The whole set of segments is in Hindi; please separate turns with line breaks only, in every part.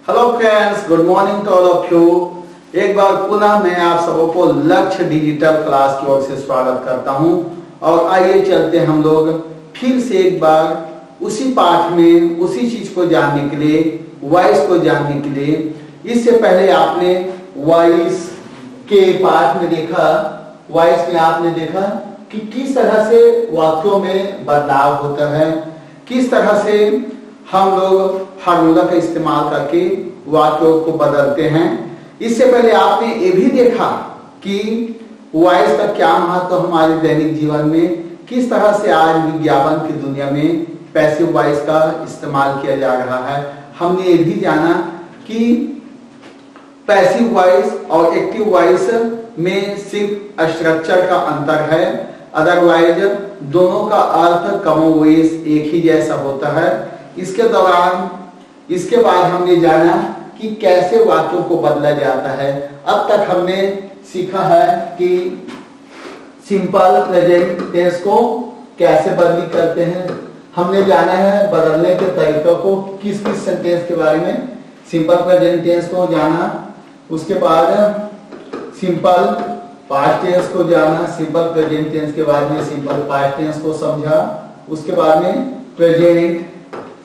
Hello friends, good morning to all of you. एक बार पुनः मैं आप सबको लक्ष्य डिजिटल क्लास की ओर से स्वागत करता हूं और आइए चलते हम लोग फिर से एक बार उसी पाठ में उसी चीज को जानने के लिए, वॉइस को जानने के लिए। इससे पहले आपने वॉइस के पाठ में देखा, वॉइस में आपने देखा कि किस तरह से वाक्यों में बदलाव होता है, किस तरह से हम लोग फार्मूला का इस्तेमाल करके वाक्यों को बदलते हैं। इससे पहले आपने ये भी देखा कि वॉइस का क्या महत्व हमारे दैनिक जीवन में, किस तरह से आज विज्ञापन की दुनिया में पैसिव वॉइस का इस्तेमाल किया जा रहा है। हमने ये भी जाना कि पैसिव वॉइस और एक्टिव वॉइस में सिर्फ स्ट्रक्चर का अंतर है, अदरवाइज दोनों का अर्थ कमोवेश एक ही जैसा होता है। इसके बाद हमने जाना कि कैसे वाक्यों को बदला जाता है। अब तक हमने सीखा है कि सिंपल प्रेजेंट टेंस को कैसे बदली करते हैं। हमने जाना है बदलने के तरीकों को, किस किस सेंटेंस के बारे में। सिंपल प्रेजेंट टेंस को जाना, उसके बाद सिंपल पास्ट टेंस को जाना, सिंपल प्रेजेंट टेंस के बाद में सिंपल पास्ट टेंस को समझा, उसके बाद में प्रेजेंट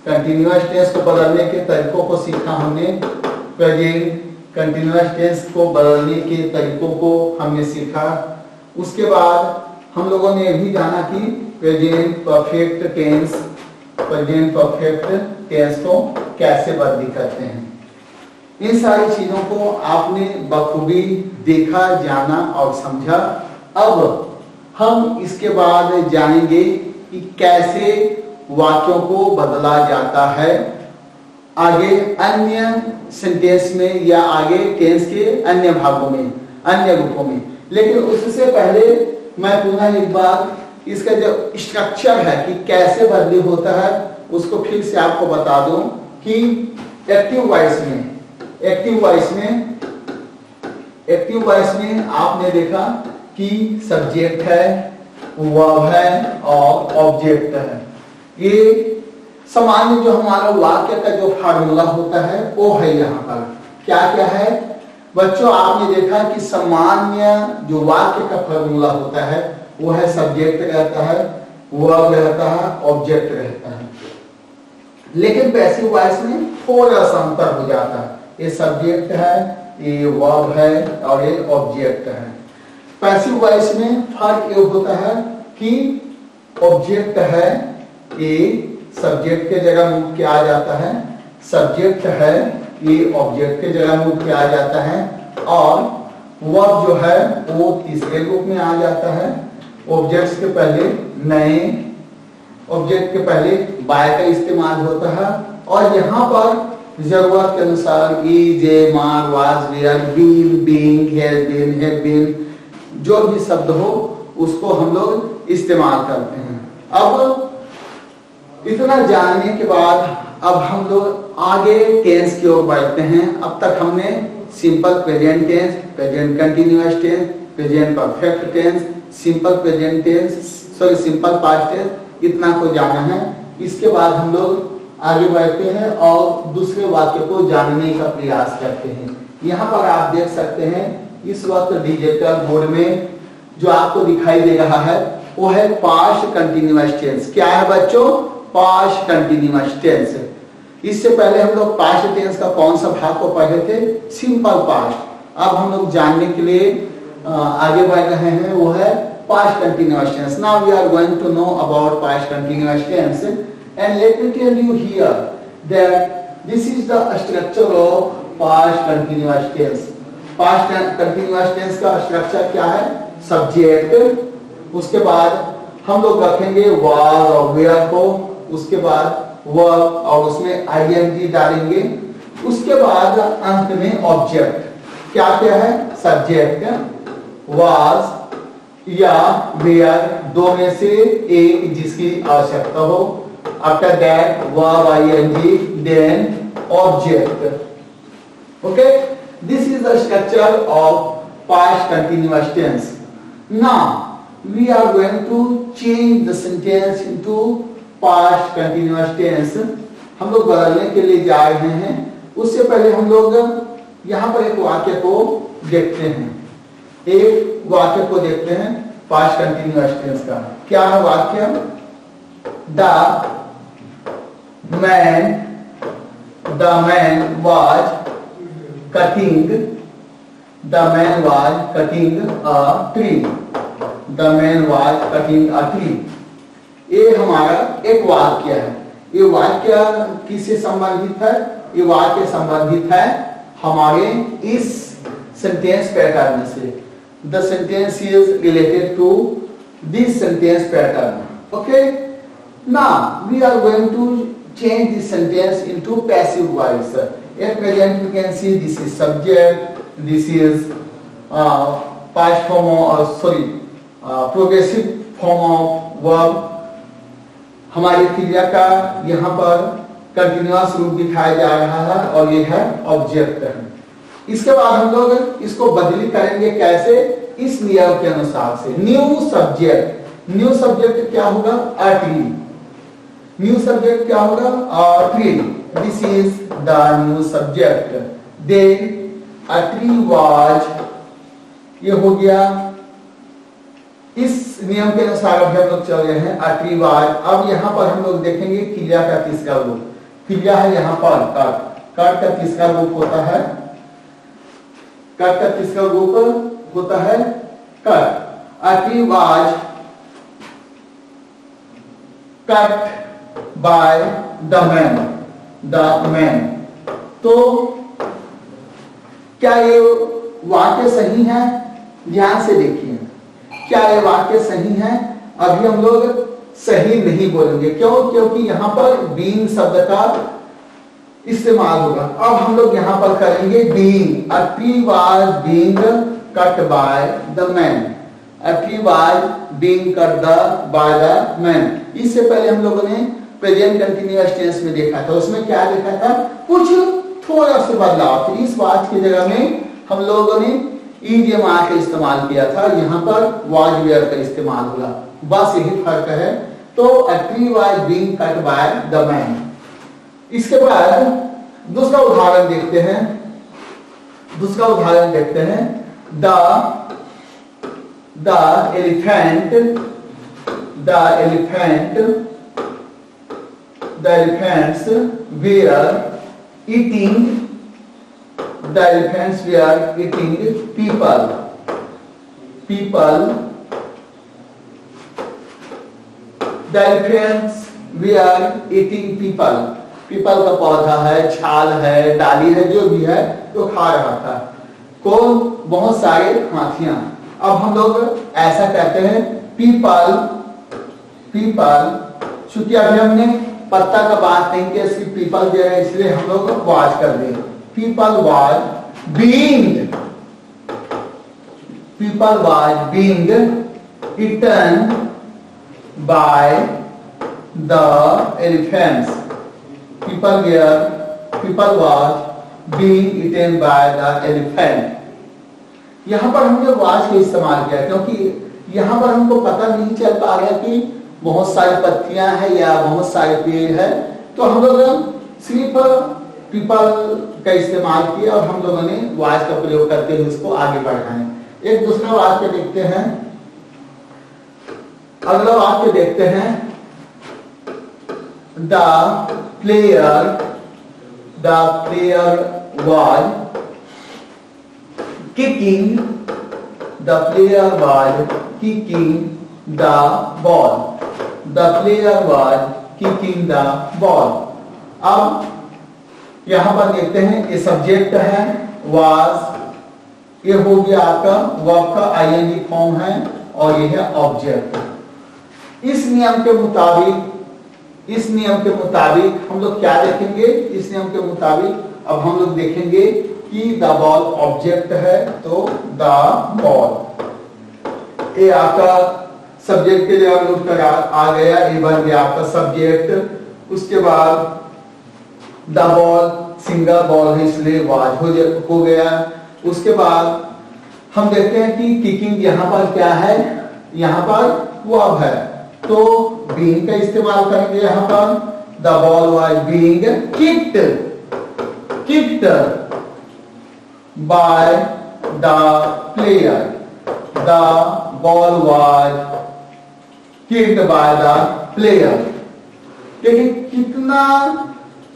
कंटिन्यूअस टेंस को बदलने के तरीकों को सीखा हमने। प्रेजेंट कंटिन्यूअस टेंस को बदलने के तरीकों को हमने सीखा। उसके बाद हम लोगों ने भी जाना कि प्रेजेंट परफेक्ट टेंस को कैसे बदली करते हैं। इन सारी चीजों को आपने बखूबी देखा, जाना और समझा। अब हम इसके बाद जानेंगे कि कैसे वाक्यों को बदला जाता है आगे अन्य सेंटेंस में या आगे टेंस के अन्य भागों में, अन्य रूपों में। लेकिन उससे पहले मैं पुनः एक बार इसका जो स्ट्रक्चर है कि कैसे बदली होता है उसको फिर से आपको बता दूं कि एक्टिव वॉइस में आपने देखा कि सब्जेक्ट है, वर्ब है और ऑब्जेक्ट है। ये सामान्य जो हमारा वाक्य का जो फार्मूला होता है वो है। यहाँ पर क्या क्या है बच्चों, आपने देखा कि सामान्य जो वाक्य का फार्मूला होता है वो है सब्जेक्ट रहता है, वर्ब रहता है, ऑब्जेक्ट रहता है। लेकिन पैसिव वॉइस में थोड़ा सा अंतर हो जाता है। ये सब्जेक्ट है, ये वर्ब है और ये ऑब्जेक्ट है। पैसिव वॉइस में फर्क ये होता है कि ऑब्जेक्ट है, ये सब्जेक्ट के जगह मूव किया आ जाता है, सब्जेक्ट है ये ऑब्जेक्ट के जगह मूव किया आ जाता है, और वर्ब जो है वो तीसरे रूप में आ जाता है। ऑब्जेक्ट्स के पहले नए ऑब्जेक्ट के पहले बाय का इस्तेमाल होता है, और यहाँ पर जरूरत के अनुसार इज, मार, was, were, been, being, has been, जो भी शब्द हो उसको हम लोग इस्तेमाल करते हैं। अब इतना जानने के बाद अब हम लोग आगे टेंस की ओर बढ़ते हैं। अब तक हमने simple present tense, present continuous tense, present perfect tense, simple past tense, इतना को जाना है। इसके बाद हम लोग आगे बढ़ते हैं और दूसरे वाक्य को जानने का प्रयास करते हैं। यहाँ पर आप देख सकते हैं इस वक्त डिजिटल बोर्ड में जो आपको दिखाई दे रहा है वो है पास्ट कंटिन्यूअस टेंस। क्या है बच्चों? Past continuous tense. इससे पहले हम लोग पास्ट टेंस का कौन सा भाग को पढ़े थे? Simple past. अब हम लोग जानने के लिए आगे बढ़ रहे हैं, वो है past continuous tense. Now we are going to know about past continuous tense and let me tell you here that this is the structure of past continuous tense. Past continuous tense का स्ट्रक्चर क्या है? सब्जेक्ट, उसके बाद हम लोग रखेंगे वाज और वेयर को, उसके बाद वर्ब और उसमें आईएनजी डालेंगे, उसके बाद अंत में ऑब्जेक्ट। क्या क्या है? सब्जेक्ट, वाज या वेयर, दो में से एक जिसकी आवश्यकता हो। After that verb, ING, then object. Okay, this is the structure of past continuous tense. Now we are going to change the sentence into past continuous tense। हम लोग बदलने के लिए जा रहे हैं उससे पहले हम लोग यहाँ पर एक वाक्य को देखते हैं, एक वाक्य को देखते हैं पास्ट कंटिन्यूअस टेंस का। क्या है वाक्य? The man was cutting a tree. The man was cutting a tree. ये हमारा एक वाक्य है। ये वाक्य किससे संबंधित है? ये वाक्य संबंधित है हमारे इस सेंटेंस पैटर्न से। The sentence is related to this sentence pattern. Okay, now we are going to change this sentence into passive voice. At present we can see this is subject, this is past form progressive form of verb। हमारी क्रिया का यहाँ पर कंटिन्यूअस रूप दिखाया जा रहा है और ये है ऑब्जेक्ट है। इसके बाद हम लोग इसको बदली करेंगे कैसे? इस नियम के अनुसार से। न्यू सब्जेक्ट क्या होगा? A tree. न्यू सब्जेक्ट क्या होगा? A tree. This is the new subject. Then a tree was, ये हो गया। इस नियम के अनुसार अभी हम लोग चल रहे हैं। अ ट्री वाज। अब यहाँ पर हम लोग देखेंगे क्रिया का तीसरा रूप। क्रिया है यहाँ पर कट का तीसरा रूप होता है। कट का तीसरा रूप होता है cut. A tree was cut by the man। तो क्या ये वाक्य सही है? ध्यान से देखिए, क्या ये वाक्य सही है? अभी हम लोग सही नहीं बोलेंगे। क्यों? क्योंकि यहाँ पर बीइंग शब्द का इस्तेमाल होगा। अब हम लोग यहाँ पर करेंगे being. A tree was being cut by the man. A tree was being cut by the man. इससे पहले हम लोगों ने प्रेजेंट कंटिन्यूअस टेंस में देखा था। उसमें क्या देखा था? कुछ थोड़ा सा बदलाव थे। इस वाज की जगह में हम लोगों ने ईडीएमआर का इस्तेमाल किया था, यहाँ पर वाज वेयर का इस्तेमाल हुआ। बस यही फर्क है। तो अ tree was being cut by the man. इसके बाद दूसरा उदाहरण देखते हैं। The elephants were eating people। The elephants were eating people। People का पौधा है, छाल है, डाली है, जो भी है तो खा रहा था। कौन? बहुत सारे हाथियां। अब हम लोग ऐसा कहते हैं पीपल। चूंकि अभी हमने पत्ता का बात नहीं किया, सिर्फ पीपल दे रहे, इसलिए हम लोग वाज कर दें। People was being eaten by the elephants। people was being eaten by the elephant। यहाँ पर हमने वाज का इस्तेमाल किया क्योंकि यहाँ पर हमको पता नहीं चल पा रहा कि बहुत सारी पत्तियां हैं या बहुत सारे पेड़ है, तो हम लोग सिर्फ पीपल का इस्तेमाल किया और हम लोगों ने वाज का प्रयोग करते हुए इसको आगे बढ़ाएं। एक दूसरा वाक्य देखते हैं। अगला वाक्य देखते हैं। The player was kicking the ball. The player was kicking the ball। अब यहां पर देखते हैं ये सब्जेक्ट है was, ये हो गया आपका वर्ब का आईएनजी फॉर्म है और ये है ऑब्जेक्ट। इस नियम के मुताबिक हम लोग क्या देखेंगे? इस नियम के मुताबिक अब हम लोग देखेंगे कि द बॉल ऑब्जेक्ट है, तो द बॉल ये आपका सब्जेक्ट के लिए हम लोग आ गया, ये बन गया आपका सब्जेक्ट। उसके बाद द बॉल सिंगल बॉल है इसलिए वाज हो गया। उसके बाद हम देखते हैं कि किकिंग यहाँ पर क्या है? यहाँ पर वर्ब है, तो बीइंग का इस्तेमाल करेंगे। यहाँ पर the ball was being kicked by the player. The ball was kicked by the player. देखिए कितना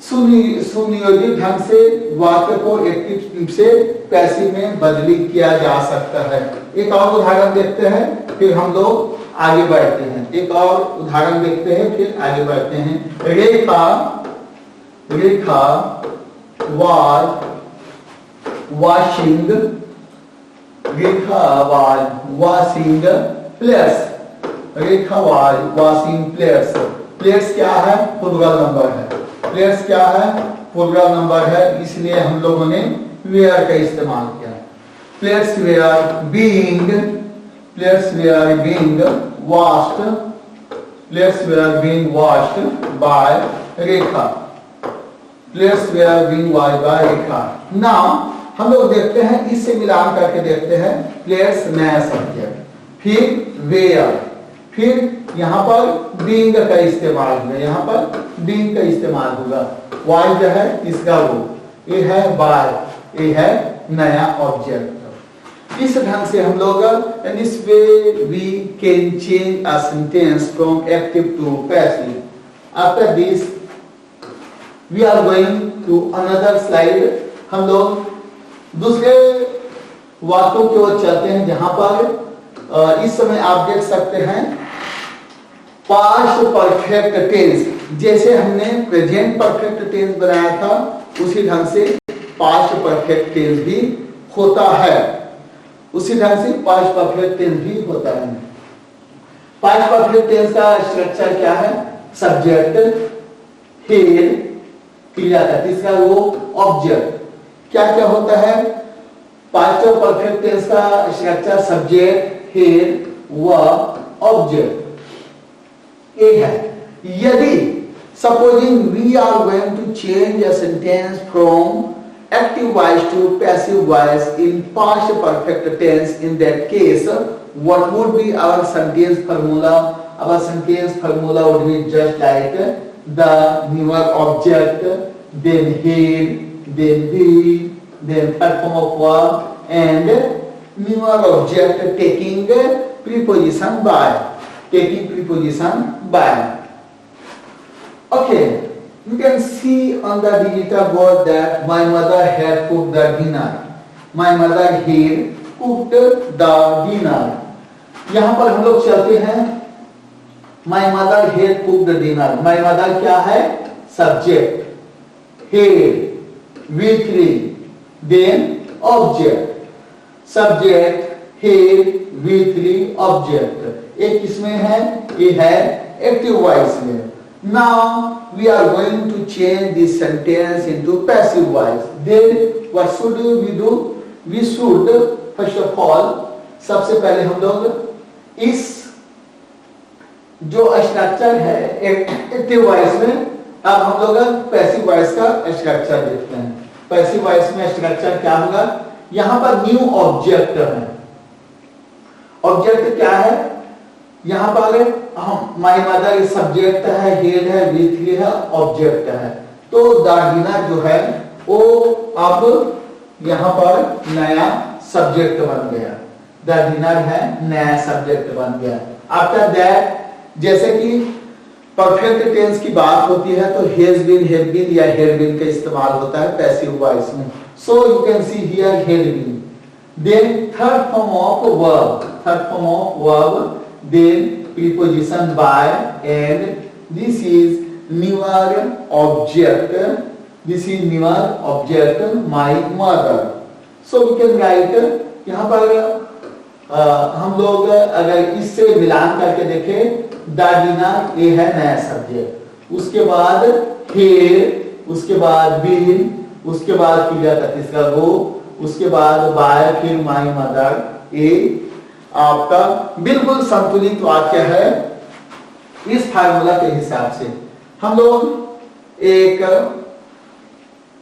सुनियोजित ढंग से वाक्य को एक्टिव से पैसिव में बदली किया जा सकता है। एक और उदाहरण देखते हैं, फिर हम लोग आगे बढ़ते हैं। एक और उदाहरण देखते हैं, फिर आगे बढ़ते हैं। रेखा was washing players. Rekha was washing players. Players क्या है? प्लूरल नंबर है। प्लेयर्स क्या है? प्लूरल नंबर है, इसलिए हम लोगों ने वेयर का इस्तेमाल किया। Players were being washed by Rekha. Players were being washed by Rekha. नाउ हम लोग देखते हैं, इससे मिलान करके देखते हैं। प्लेयर्स नया सब्जेक्ट, फिर वेयर, फिर यहाँ पर बीइंग का इस्तेमाल होगा। यहाँ पर बीइंग का इस्तेमाल होगा। वाई जो है इसका वो, ये है बाय, ये है नया ऑब्जेक्ट। इस ढंग से हम लोग in this way we can change a sentence from active to passive. After this we are going to another slide. हम लोग दूसरे वाक्यों की ओर चलते हैं, जहां पर इस समय आप देख सकते हैं पास्ट परफेक्ट टेंस। जैसे हमने प्रेजेंट परफेक्ट टेंस बनाया था, उसी ढंग से पास्ट परफेक्ट टेंस भी होता है। उसी ढंग से पास्ट परफेक्ट टेंस भी होता है। पास्ट परफेक्ट टेंस का स्ट्रक्चर क्या है? सब्जेक्ट, हेड, क्रिया का तीसरा वो ऑब्जेक्ट। क्या क्या होता है पास्ट परफेक्ट टेंस का structure? Subject, head, verb, object. ये है। यदि supposing we are going to change a sentence from active voice to passive voice in past perfect tense, in that case what would be our sentence formula? Our sentence formula would be just like the newer object, then head, then be, then third form of verb, and newer object taking preposition by. Okay, you can see on the digital board that my mother had cooked the dinner. My mother had cooked the dinner. यहाँ पर हम लोग चलते हैं। My mother had cooked the dinner. My mother क्या है? Subject, had, V3, then object, subject, had, V3, object. एक किसमें है? ये है एक्टिव वॉइस में। Now we are going to change this sentence into passive voice. Then what should we do? We should first of all, सबसे पहले हम लोग इस जो स्ट्रक्चर है एक्टिव वॉइस में, अब हम लोग पैसिव वॉइस का स्ट्रक्चर देखते हैं। पैसिव वॉइस में स्ट्रक्चर क्या होगा? यहाँ पर न्यू ऑब्जेक्ट है। ऑब्जेक्ट क्या है? यहाँ पर माय मदर सब्जेक्ट है, हेड है, V3 है, ऑब्जेक्ट है। तो द डिनर जो है वो अब यहाँ पर नया सब्जेक्ट बन गया। द डिनर है, नया सब्जेक्ट बन गया। आफ्टर दैट, जैसे कि परफेक्ट टेंस की बात होती है तो हैज बीन, हैव बीन या हैड बीन का इस्तेमाल होता है पैसिव वॉइस में। So you can see here had been. Then third form of verb, then preposition by, and this is newer object. My mother. So we can write यहाँ पर हम लोग अगर इससे मिलान करके देखें, द डिनर ये है नया सब्जेक्ट, उसके बाद हेड, उसके बाद बीन, उसके बाद क्रिया का तीसरा वो, उसके बाद बाय, फिर माय मदर। ये आपका बिल्कुल संतुलित वाक्य है। इस फार्मूला के हिसाब से हम लोग एक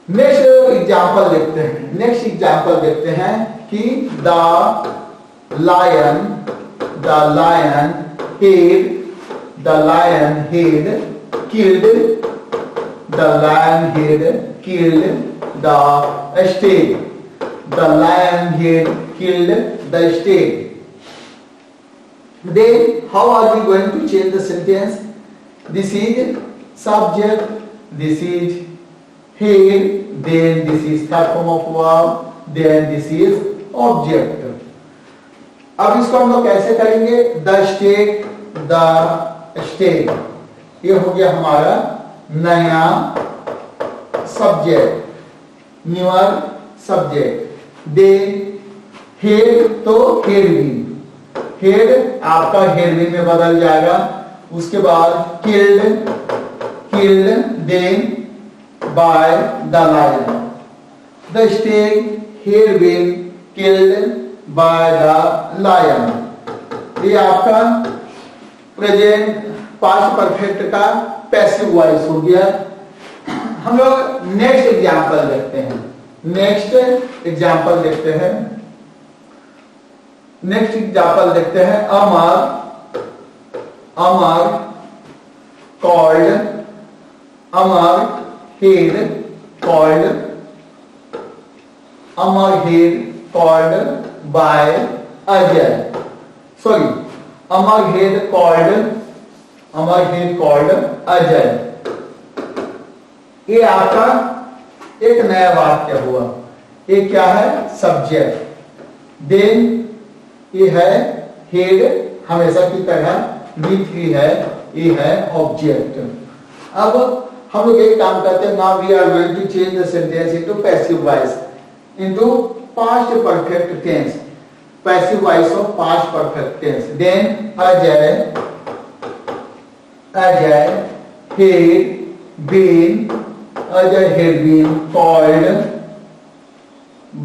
नेक्स्ट एग्जांपल देखते हैं कि the lion the stag. The lion had killed the stag. Then how are we going to change the sentence? This is subject, this is had, then this is third form of verb, then this is object. अब इसको हम लोग कैसे करेंगे? The stag, the stag, ये हो गया हमारा नया subject, newer subject. then head तो हेडविन, हेड आपका हेडविन में बदल जाएगा. उसके बाद killed, killed then by the lion. The stag had been killed by the lion. ये आपका प्रेजेंट पास्ट परफेक्ट का पैसिव वॉइस हो गया. हम लोग नेक्स्ट एग्जांपल देखते हैं. नेक्स्ट एग्जांपल देखते हैं. नेक्स्ट एग्जांपल देखते हैं. Amar, Amar called, Amar had called, Amar had called by Ajay. Sorry, Amar had called Ajay. ये आपका एक नया वाक्य हुआ. ये क्या है? सब्जेक्ट. देन ये है हेड, हमेशा की तरह V3 है. ये है ऑब्जेक्ट. अब हम लोग एक काम करते हैं. Now we are going to change the sentence into passive voice, into past perfect tense, passive voice of past perfect tense. Then Ajay had been called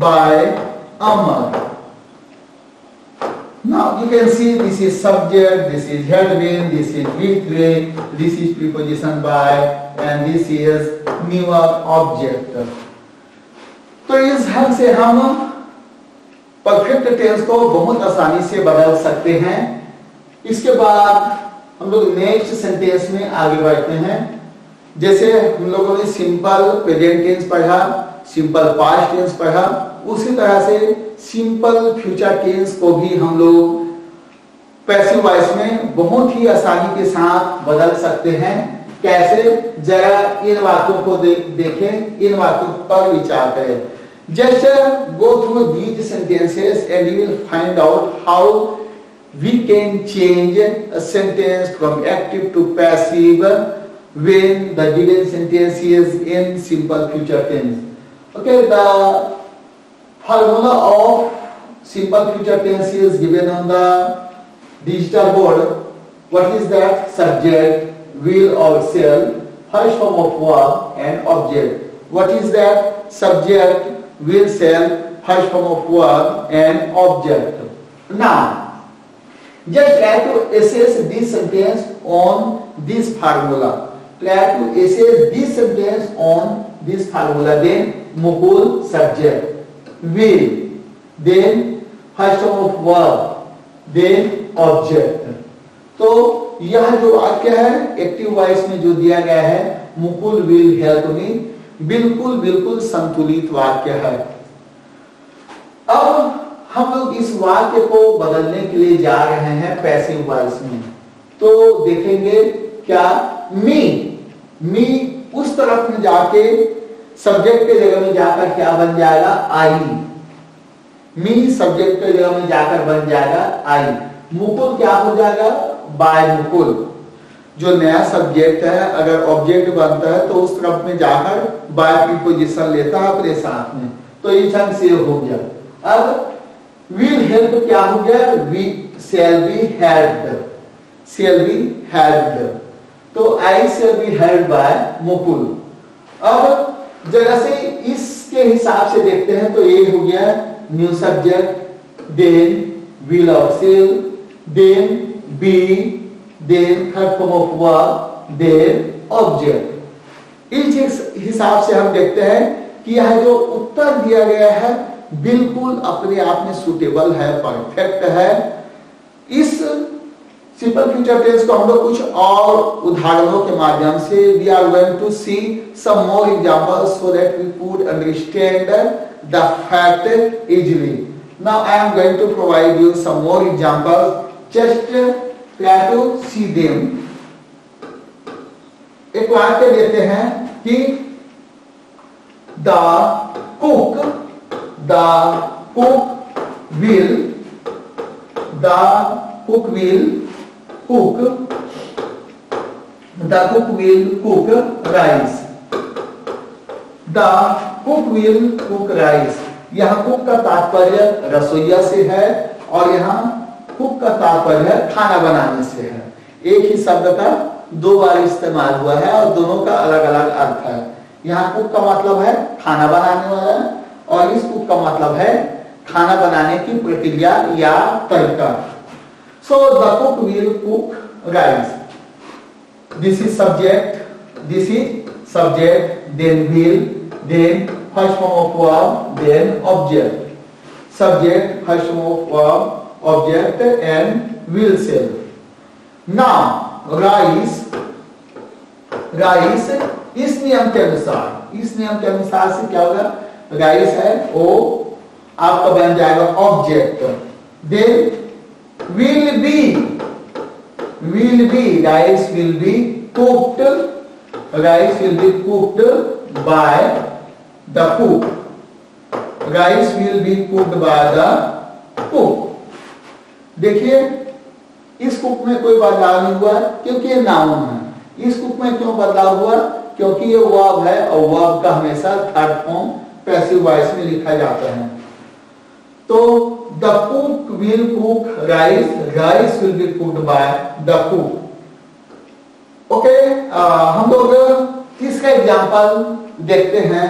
by Amar. Now you can see this is subject, this is had been, this is V3, this is preposition by, and this is newer object. तो इस ढंग से हम परफेक्ट टेंस को बहुत आसानी से बदल सकते हैं. इसके बाद हम लोग नेक्स्ट सेंटेंस में आगे बढ़ते हैं. जैसे हम लोगों ने सिंपल प्रेजेंट टेंस पढ़ा, सिंपल पास्ट टेंस पढ़ा, उसी तरह से सिंपल फ्यूचर टेंस को भी हम लोग पैसिव वॉइस में बहुत ही आसानी के साथ बदल सकते हैं. कैसे? जरा इन बातों को देखें, इन बातों पर विचार करें. Just go through these sentences and you will find out how we can change a sentence from active to passive when the given sentence is in simple future tense. Okay, the formula of simple future tense is given on the digital board. What is that? Subject, will or shall, first form of verb and object. What is that? Subject, will, shall, first form of verb and object. Now, just try to assess this sentence on this formula. Try to assess this sentence on this formula. Then Mukul subject, will, then first form of verb, then object. तो यह जो वाक्य है एक्टिव वॉइस में जो दिया गया है, मुकुल विल हेल्प मी, बिल्कुल बिल्कुल संतुलित वाक्य है. अब हम लोग इस वाक्य को बदलने के लिए जा रहे हैं पैसिव वॉइस में. तो देखेंगे क्या मी उस तरफ में जाके सब्जेक्ट के जगह में जाकर क्या बन जाएगा? आई. मी सब्जेक्ट के जगह में जाकर बन जाएगा आई. मुकुल क्या हो जाएगा? बाय मुकुल. जो नया सब्जेक्ट है अगर ऑब्जेक्ट बनता है तो उस तरफ में जाकर बाय प्रीपोजिशन लेता है अपने साथ में. तो ये ढंग से हो गया. अब विल हेल्प क्या हो गया? We shall be helped, shall be helped. तो I shall be helped by Mukul. अब जरा से इसके हिसाब से देखते हैं तो ये हो गया न्यू सब्जेक्ट, देन विल और shall, then be, then third form of verb, then object. इस हिसाब से हम देखते हैं कि यह जो उत्तर दिया गया है बिल्कुल अपने आप में सुटेबल है, परफेक्ट है. इस सिंपल फ्यूचर टेंस को हम लोग कुछ और उदाहरणों के माध्यम से we are going to see some more examples so that we could understand the fact easily. Now I am going to provide you some more examples, just try to see them. एक वाक्य लेते हैं कि the cook will cook rice. The cook will cook rice. यहाँ कुक का तात्पर्य रसोइया से है और यहाँ कुक का तात्पर्य खाना बनाने से है. एक ही शब्द का दो बार इस्तेमाल हुआ है और दोनों का अलग अलग अर्थ है. यहाँ कुक का मतलब है खाना बनाने वाला और इस कुक का मतलब है खाना बनाने की प्रक्रिया या तरीका. So the cook will cook rice. This is subject, then will, then first form of verb, then object. Subject, first form of verb, object and will self. Now rice इस नियम के अनुसार से क्या होगा, राइस है वो आपका बन जाएगा object. Then will be rice will be cooked by the cook. Rice will be cooked by the cook. देखिए इस कुक में कोई बदलाव नहीं हुआ क्योंकि ये नाउन है. इस कुक में क्यों बदलाव हुआ, क्योंकि ये वर्ब है और वर्ब का हमेशा थर्ड फॉर्म पैसिव वॉइस में लिखा जाता है. तो the cook will cook rice will be cooked by the cook. Okay, हम लोग तीसरा एग्जांपल देखते हैं.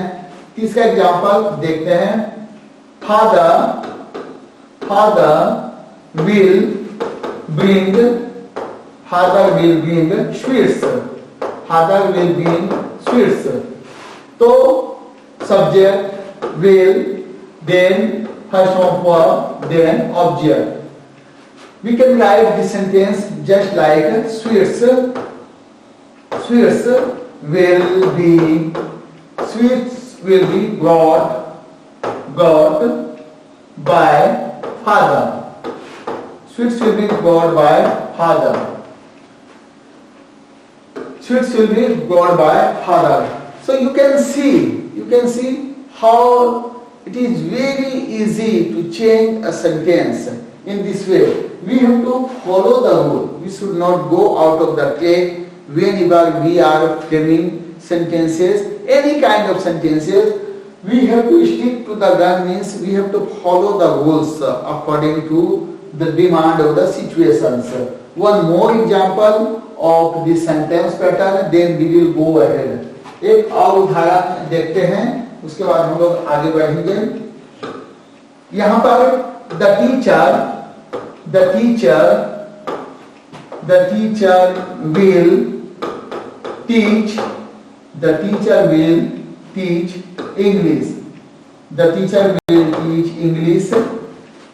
father will bring sweets. तो subject will, then first form of verb, then object. We can write this sentence just like sweets will be brought by father. Sweets will be brought by father. So you can see how it is very easy to change a sentence in this way. We have to follow the rule. We should not go out of the track whenever we are framing sentences, any kind of sentences. We have to stick to the gun, means we have to follow the rules according to the demand of the situations. One more example of this sentence pattern, then we will go ahead. एक और उदाहरण देखते हैं, उसके बाद हम लोग आगे बढ़ेंगे. यहाँ पर the teacher will teach English. The teacher will teach English.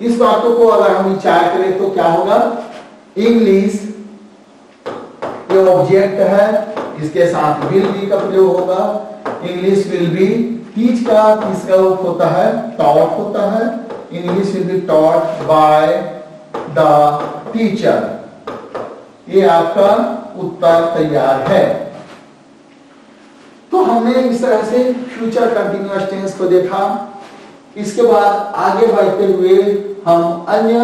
इस बातों को अगर हम विचार करें तो क्या होगा, इंग्लिश ये ऑब्जेक्ट है, इसके साथ विल बी का प्रयोग होगा. इंग्लिश विल बी, टीच का तीसरा रूप होता है टॉट होता है. English will be taught by the teacher. ये आपका उत्तर तैयार है. तो हमने इस तरह से फ्यूचर कंटिन्यूअस टेंस को देखा. इसके बाद आगे बढ़ते हुए हम अन्य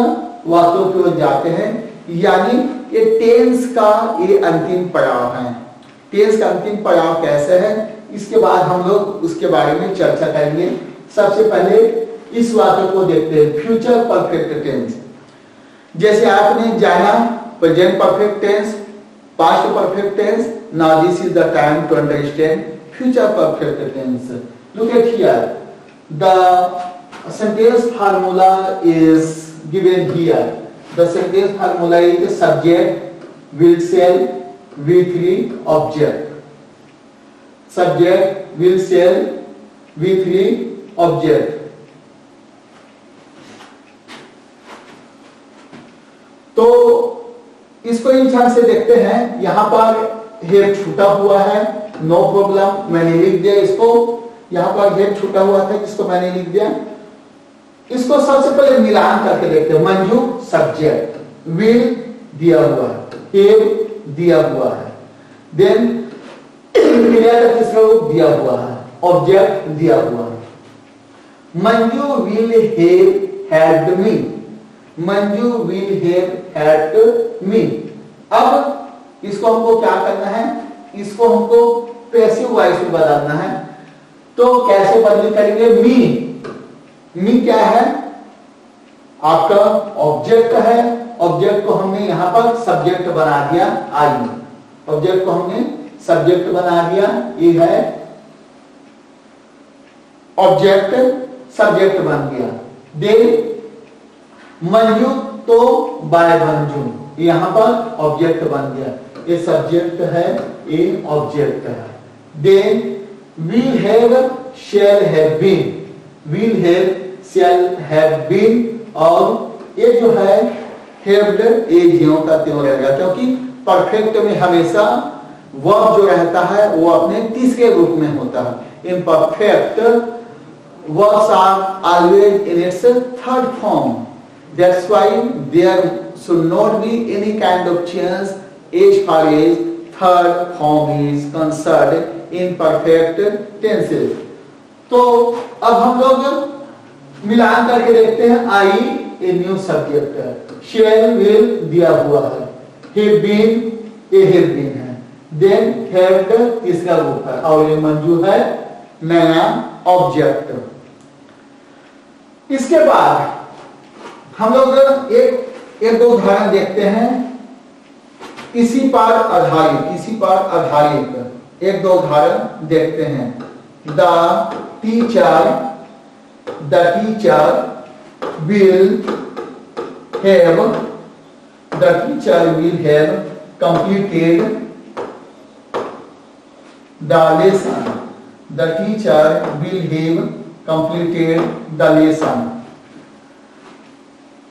वाक्यों की ओर जाते हैं, यानी ये टेंस का ये अंतिम पड़ाव है. टेंस का अंतिम पड़ाव कैसे है, इसके बाद हम लोग उसके बारे में चर्चा करेंगे. सबसे पहले इस वाक्य को देखते हैं, फ्यूचर परफेक्ट टेंस. जैसे आपने जाना present perfect tense, past perfect tense. Now this is the time to understand future perfect tense. Look at here. The sentence formula is given here. The sentence formula is subject, will shall, V3, object. Subject, will shall, V3, object. तो इसको इन तरह से देखते हैं, यहां पर हेड छूटा हुआ है, नो प्रॉब्लम, मैंने लिख दिया इसको। यहां पर हेड छूटा हुआ था जिसको मैंने लिख दिया। इसको सबसे पहले मिलान करके देखते हैं। मंजू सब्जेक्ट, विल दिया हुआ है, हेड दिया हुआ है, देन क्रिया का तीसरा रूप दिया हुआ है, ऑब्जेक्ट दिया हुआ है। Manju will have had me, Manju will have had me। अब इसको हमको क्या करना है, इसको हमको पैसिव वॉइस में बदलना है। तो कैसे बदली करेंगे? मी क्या है? आपका ऑब्जेक्ट है। ऑब्जेक्ट को हमने यहां पर सब्जेक्ट बना दिया। आई, ऑब्जेक्ट को हमने सब्जेक्ट बना दिया, ये है ऑब्जेक्ट, सब्जेक्ट बन गया। दे मंजू तो बाय मंजू, यहां पर ऑब्जेक्ट बन गया, ये सब्जेक्ट है, ये ऑब्जेक्ट है। Then will have shall have been, will have shall have been, और ये जो है have ये ज्यों का त्यों रहेगा, क्योंकि परफेक्ट में हमेशा वर्ब जो रहता है वो अपने तीसरे रूप में होता है। In perfect verbs are always in its third form. That's why there should not be any kind of change as far as third form is concerned in perfect tenses. तो अब हम लोग मिलान करके देखते हैं। आई ए न्यू सब्जेक्ट है, shall will दिया हुआ है, have been A have been है, then had तीसरा रूप है, और ये मंजू है नया ऑब्जेक्ट। इसके बाद हम लोग एक दो उदाहरण देखते हैं इसी पर आधारित एक दो उदाहरण देखते हैं। The teacher will have completed the lesson. The teacher will have completed the lesson.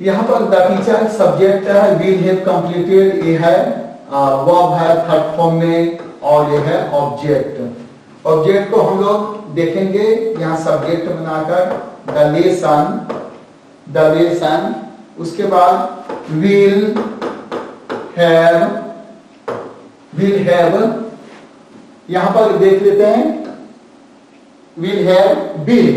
यहां पर द टीचर सब्जेक्ट है, विल हैव कंप्लीटेड ये है वर्ब है थर्ड फॉर्म में, और ये है ऑब्जेक्ट। ऑब्जेक्ट को हम लोग देखेंगे यहां सब्जेक्ट बनाकर द लेसन, उसके बाद विल हैव यहां पर देख लेते हैं विल हैव बीन।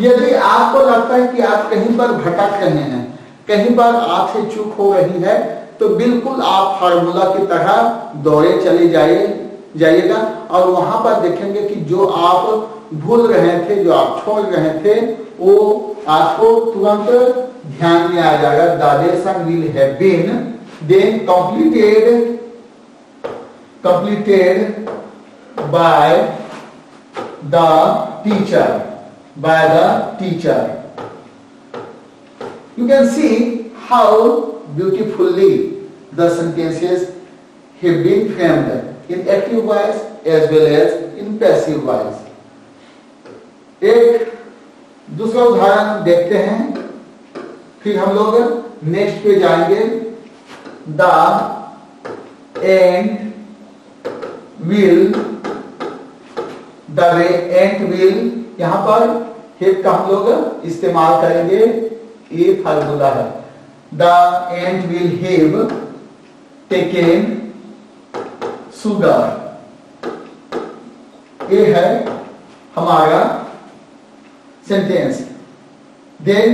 यदि आपको लगता है कि आप कहीं पर भटक रहे हैं, कहीं पर आपसे चूक हो रही है, तो बिल्कुल आप फार्मूला की तरह दौड़े चले जाइएगा और वहां पर देखेंगे कि जो आप भूल रहे थे, जो आप छोड़ रहे थे, वो आपको तुरंत ध्यान में आ जाएगा। The lesson will have been, then completed by the teacher. You can see how beautifully the sentences have been framed in active voice as well as in passive voice. एक दूसरा उदाहरण देखते हैं, फिर हम लोग नेक्स्ट पे जाएंगे। द एंट विल, यहां पर हेड का हम लोग इस्तेमाल करेंगे, ये फार्मूला है। The ant will have taken sugar, ये है हमारा sentence. Then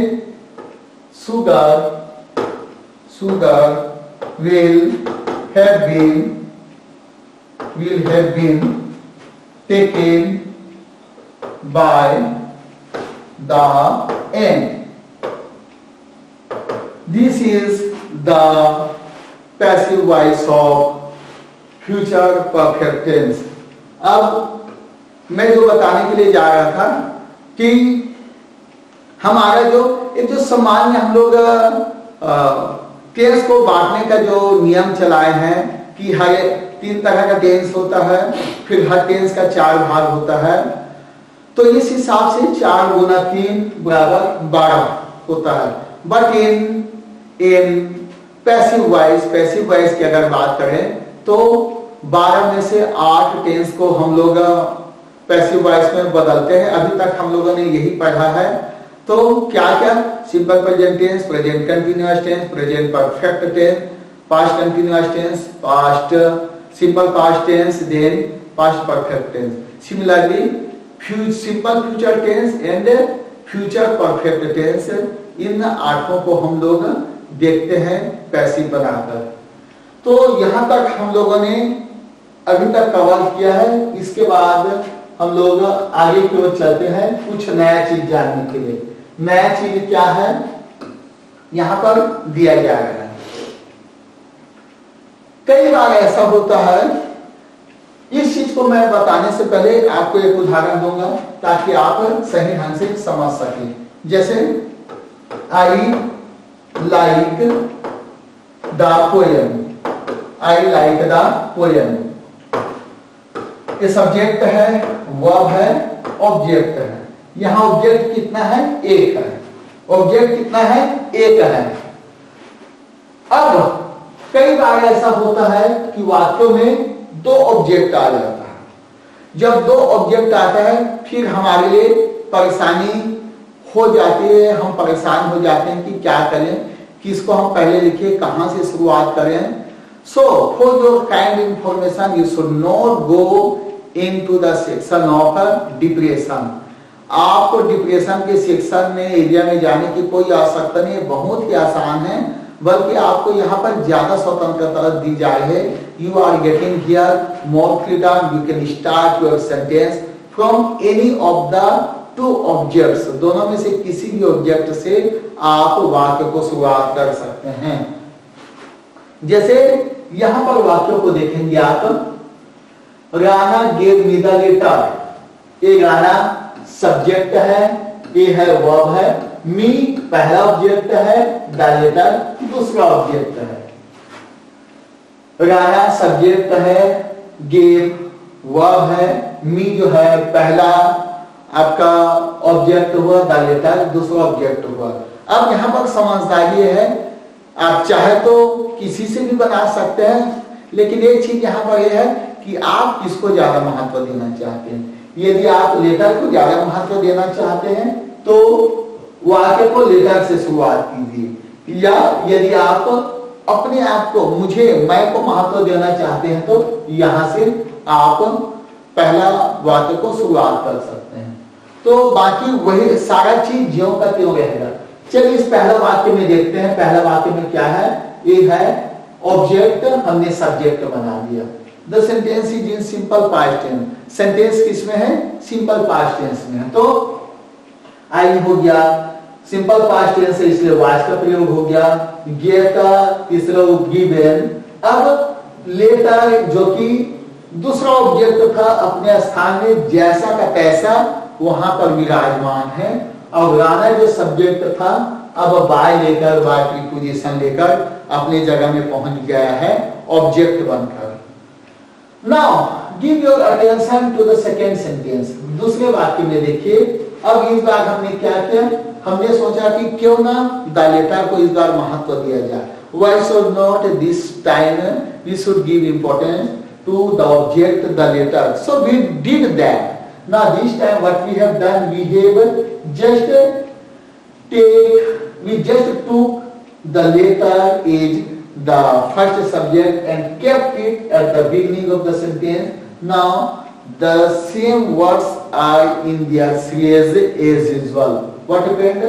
sugar will have been taken by the ant. This is the passive voice of future perfect tense. अब मैं जो बताने के लिए जा रहा था कि हमारा जो एक जो सामान्य हम लोग टेंस को बांटने का जो नियम चलाए हैं कि हर 3 तरह का टेंस होता है, फिर हर टेंस का 4 भाग होता है, तो इस हिसाब से 4 गुना 3 बराबर 12 होता है। बट इन पैसिव वॉइस की अगर बात करें तो 12 में से 8 टेंस को हम लोग पैसिव वॉइस में बदलते हैं। अभी तक हम लोगों ने यही पढ़ा है। तो क्या क्या? Simple present tense, present continuous tense, present perfect tense, past continuous tense, past simple past tense, then past perfect tense. Similarly simple future tense and future perfect tense, इन 8 को हम लोग देखते हैं पैसिव बनाकर। तो यहां तक हम लोगों ने अभी तक कवर किया है। इसके बाद हम लोग आगे की ओर चलते हैं कुछ नया चीज जानने के लिए। नया चीज क्या है यहां पर दिया जा रहा है। कई बार ऐसा होता है, इस चीज को मैं बताने से पहले आपको एक उदाहरण दूंगा ताकि आप सही ढंग से समझ सकें। जैसे I like the poem, I like the poem. ये सब्जेक्ट है, वर्ब है, ऑब्जेक्ट है। यहां ऑब्जेक्ट कितना है? एक है। ऑब्जेक्ट कितना है? एक है। अब कई बार ऐसा होता है कि वाक्यों में 2 ऑब्जेक्ट आ जाता है। जब 2 ऑब्जेक्ट आता है फिर हमारे लिए परेशानी हो जाती है। हम परेशान हो जाते हैं कि क्या करें, किसको हम पहले लिखें, कहां से शुरुआत करें। So for your kind information, you should not go into the section of depression. आपको डिप्रेशन के सेक्शन में एरिया में जाने की कोई आवश्यकता नहीं है, बहुत ही आसान है। बल्कि आपको यहाँ पर ज्यादा स्वतंत्रता दी जाए है। You are getting here more freedom, you can start your sentence from any of the 2 objects. दोनों में से किसी भी ऑब्जेक्ट से आप वाक्य को शुरुआत कर सकते हैं। जैसे यहां पर वाक्यों को देखेंगे आप, Rana gave me the letter. ये राना सब्जेक्ट है, ये है वर्ब है, मी पहला ऑब्जेक्ट है, द लेटर दूसरा ऑब्जेक्ट है। राना सब्जेक्ट है, गेव वर्ब है, मी जो है पहला आपका ऑब्जेक्ट हुआ, द लेटर दूसरा ऑब्जेक्ट हुआ। अब यहां पर समझदारी है, आप चाहे तो किसी से भी बना सकते हैं, लेकिन एक चीज यहां पर यह है कि आप किसको ज्यादा महत्व देना चाहते हैं। यदि आप लेटर को ज्यादा महत्व देना चाहते हैं तो वाक्य को लेटर से शुरुआत कीजिए, या यदि आप अपने आप को मैं को महत्व देना चाहते हैं तो यहां से आप पहला वाक्य को शुरुआत कर सकते हैं। तो बाकी वही सारा चीज ज्यों का त्यों रहेगा। चलिए इस पहला वाक्य में देखते हैं। पहला वाक्य में क्या है? ये है ऑब्जेक्ट, हमने सब्जेक्ट बना दिया। The sentence is in simple past tense. Sentence किसमें है? सिंपल पास्ट टेंस में है। तो आई हो गया, सिंपल पास्ट टेंस है इसलिए वाज का प्रयोग हो गया। गेव का तीसरा गिवन। अब लेटर जो कि दूसरा ऑब्जेक्ट था अपने स्थान में जैसा का तैसा वहां पर विराजमान है। और राना जो सब्जेक्ट था अब बाय लेकर, बाय प्रीपोजिशन लेकर अपनी जगह में पहुंच गया है ऑब्जेक्ट बनकर। Now give your attention to the second sentence. दूसरे वाक्य में देखिए। अब इस बार हमने क्या किया? हमने सोचा कि क्यों ना द लेटर को इस बार महत्व दिया जाए। Why should not this time we should give importance to the object, the letter? So we did that. Now this time what we have done, we just took the letter as the first subject and kept it at the beginning of the sentence. Now the same words are in their series as usual. What happened?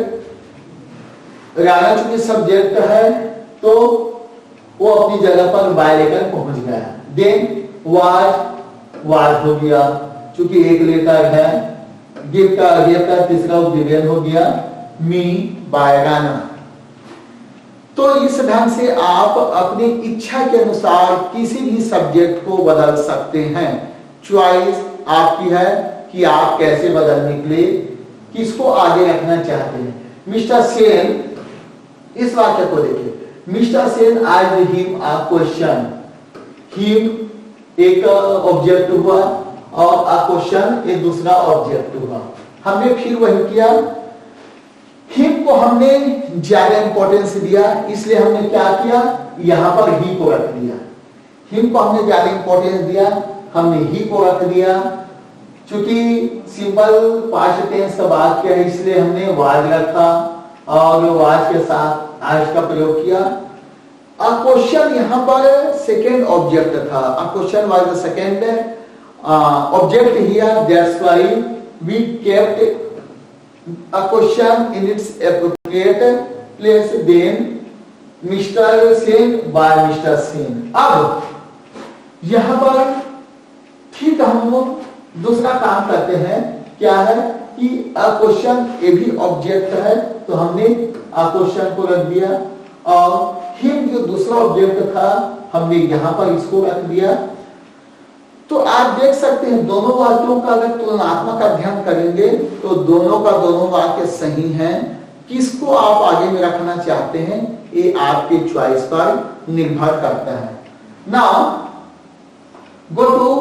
Rana चूंकि सब्जेक्ट है तो वो अपनी जगह पर बाय लेकर पहुंच गया। देन वाज हो गया, चूंकि एक लेटर है। गिव का तीसरा गिवन हो गया, मी बाय राना। तो इस ढंग से आप अपनी इच्छा के अनुसार किसी भी सब्जेक्ट को बदल सकते हैं। चॉइस आपकी है कि आप कैसे बदलने के लिए किसको आगे रखना चाहते हैं। मिस्टर सेन, इस वाक्य को देखिए। Mister Sen asked him a question. Him एक ऑब्जेक्ट हुआ और अ क्वेश्चन एक दूसरा ऑब्जेक्ट हुआ। हमने फिर वही किया। हिम को हमने ज्यादा इंपॉर्टेंस दिया, इसलिए हमने क्या किया, यहां पर ही को रख दिया। हिम को हमने ज्यादा इंपॉर्टेंस दिया, हमने ही को रख दिया। चूंकि सिंपल पास्ट टेंस का वाक्य है, इसलिए हमने वाज रखा और वाज के साथ आज का प्रयोग किया। A question यहाँ पर सेकेंड ऑब्जेक्ट था। A question was the second object here. That's why we kept a question in its appropriate place. Then Mr. Sen by Mr. Sen. अब यहाँ पर ठीक हम लोग दूसरा काम करते हैं, क्या है कि a question ये भी ऑब्जेक्ट है, तो हमने a question को रख दिया और हिम जो दूसरा ऑब्जेक्ट था हमने यहां पर इसको रख दिया। तो आप देख सकते हैं दोनों वाक्यों का अगर तुलनात्मक अध्ययन करेंगे तो दोनों का दोनों वाक्य सही हैं। किसको आप आगे में रखना चाहते हैं ये आपके चॉइस पर निर्भर करता है। Now go to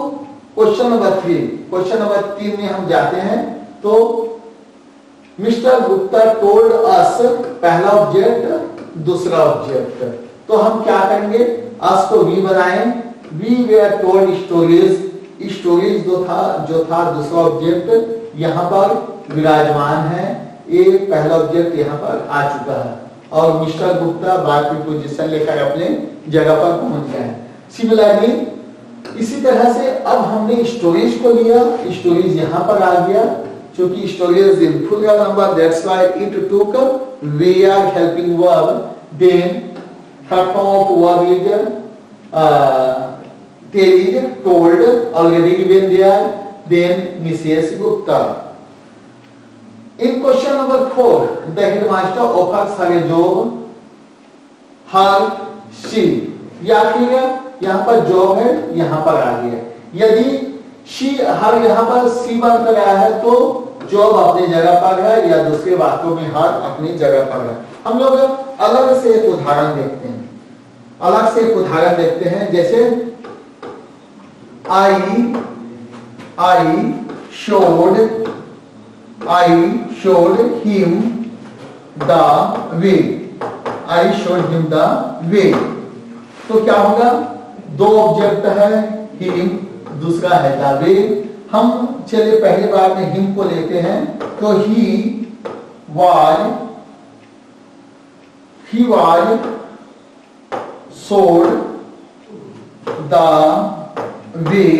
question number 3। Question number 3 में हम जाते हैं। तो मिस्टर गुप्ता टोल्ड अस, पहला ऑब्जेक्ट दूसरा ऑब्जेक्ट, तो हम क्या करेंगे, अस को वी बनाएं। We were told stories, stories जो था दूसरा ऑब्जेक्ट यहां पर विराजमान है, ये पहला ऑब्जेक्ट यहां पर आ चुका है और मिस्टर गुप्ता बाद की पोजीशन लेकर अपने जगह पर पहुंच गए हैं। सिमिलरली इसी तरह से अब हमने स्टोरीज को लिया, स्टोरीज यहां पर आ गया, क्योंकि stories in plural number, that's why it took where helping verb. Then third form of verb is there is told, already given there. Then Mrs. Gupta. In question number 4, the headmaster offers her a job. Her she, या फिर यहाँ पर जॉब है, यहाँ पर आ गया। यदि शी हर यहाँ पर सी बनकर आया है तो जॉब अपनी जगह पर है, या दूसरे वाक्यों में हर अपनी जगह पर है। हम लोग अलग से एक उदाहरण देखते हैं, जैसे I showed him the way. I showed him the way. तो क्या होगा, दो ऑब्जेक्ट है, him दूसरा है the way। हम चलिए पहले बार में हिम को लेते हैं, तो he was showed the way